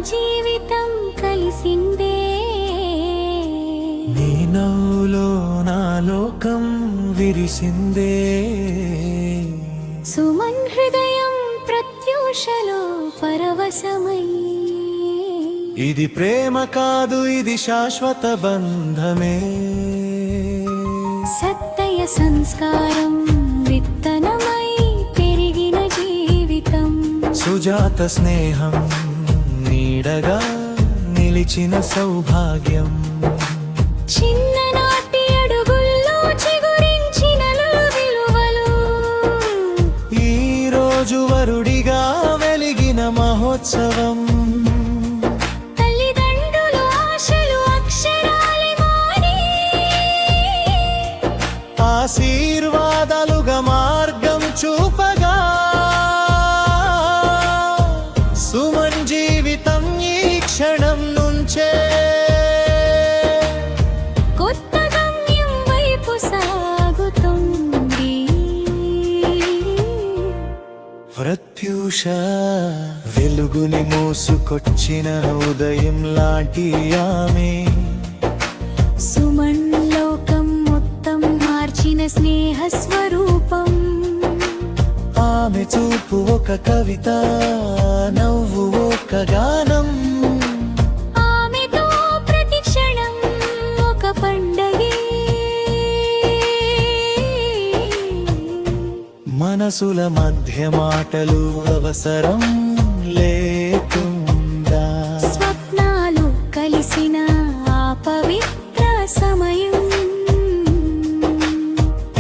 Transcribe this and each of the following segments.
జీవితం కలిసిందే. నీ నవ్వులో నా లోకం విరిసిందే. సుమన్ హృదయం ప్రత్యూషలో పరవశమై. ఇది ప్రేమ కాదు, ఇది శాశ్వత బంధమే. సత్తయ సంస్కారం విత్తనమై పెరిగిన జీవితం. సుజాత స్నేహం నీడగా నిలిచిన సౌభాగ్యం. చిన్ననాటి అడుగుల్లో చిగురించిన విలువలు. ఈ రోజు వరుడిగా వెలిగిన మహోత్సవం. తల్లిదండ్రులు ఆశలు అక్షరాలి మారి ఆశీర్వాదాలుగా మార్గం చూపగా. సుమన్ జీవితం ఈ క్షణం నుంచే కొత్త గమ్యం వైపు సాగుతుంది. ప్రత్యూష వెలుగుని మోసుకొచ్చిన ఉదయం లాంటి ఆమె. సుమన్ లోకం మొత్తం మార్చిన స్నేహ స్వరూపం. ఆమె చూపు ఒక కవిత, నవ్వు ఒక గానం. ఆమెతో ప్రతి క్షణం ఒక పండగే. మనసుల మధ్య మాటలు అవసరం లేకుండా. స్వప్నాలు కలిసిన ఆ పవిత్ర సమయం.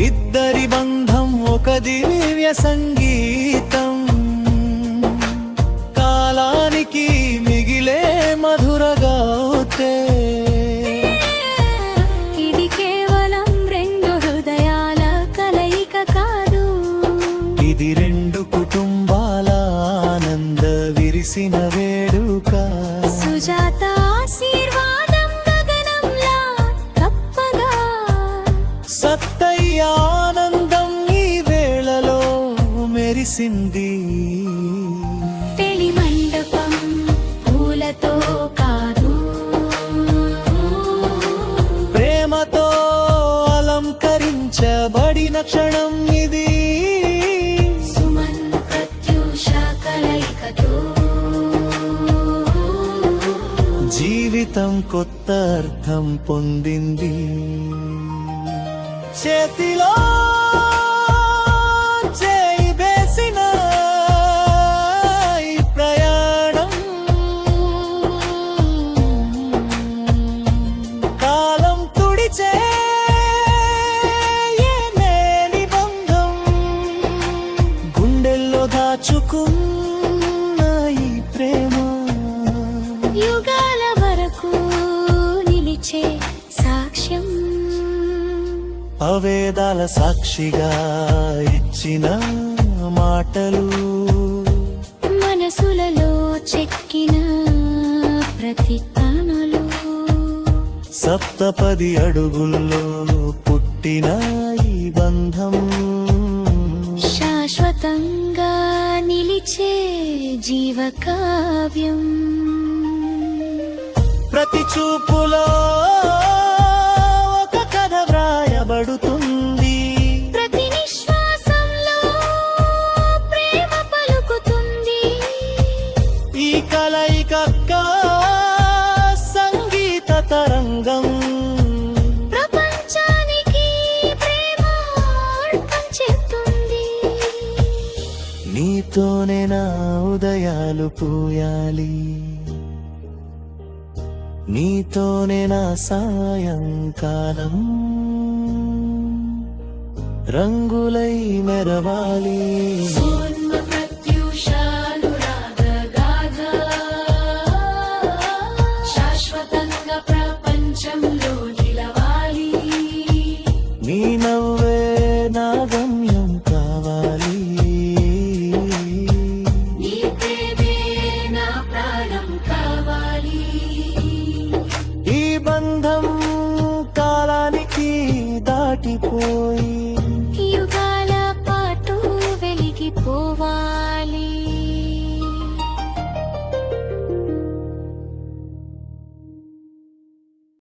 ఇద్దరి బంధం ఒక దివ్య సంగీతం. కాలానికి మిగిలే మధురగాతే. ఇది కేవలం రెండు హృదయాల కలయిక కాదు. ఇది రెండు కుటుంబాల ఆనంద విరిసిన వేడుక. సుజాత ఆశీర్వాదం గగనంలా తప్పగా. సత్తయ్య ఆనందం ఈ వేళలో మెరిసింది. పెళ్లి మండపం పూలతో కాదు, ప్రేమతో అలంకరించబడిన క్షణం ఇది. సుమన్ ప్రత్యూష కలయికతో జీవితం కొత్త అర్థం పొందింది. చేతిలో చేయి వేసిన ఈ ప్రయాణం. కాలం తుడిచే ఏలేని బంధం. గుండెల్లో దాచుకున్న ఈ ప్రేమ యుగాల వరకు నిలిచే సాక్ష్యం. అవేదాల సాక్షిగా ఇచ్చిన మాటలు. మనసులలో చెక్కిన ప్రతిజ్ఞలు. సప్తపది అడుగుల్లో పుట్టిన ఈ బంధం. శాశ్వతంగా నిలిచే జీవకావ్యం. ప్రతి చూపులో ఒక కథ వ్రాయబడుతుంది. ప్రతి నిశ్వాసంలో ప్రేమ పలుకుతుంది. ఈ కలయిక సంగీత తరంగం. ప్రపంచానికి ప్రేమ అర్థం చెప్తుంది. నీతోనే నా ఉదయాలు పూయాలి. నీతోనే నా సాయంకాలం రంగులై మెరవాలి. శాశ్వతంగా ప్రపంచంలో నిలవాలి. నీ నవ్వే నా గమ్యం కావాలి. నీ ప్రేమే నా ప్రాణం కావాలి. ఈ బంధం కాలానికి దాటిపోయి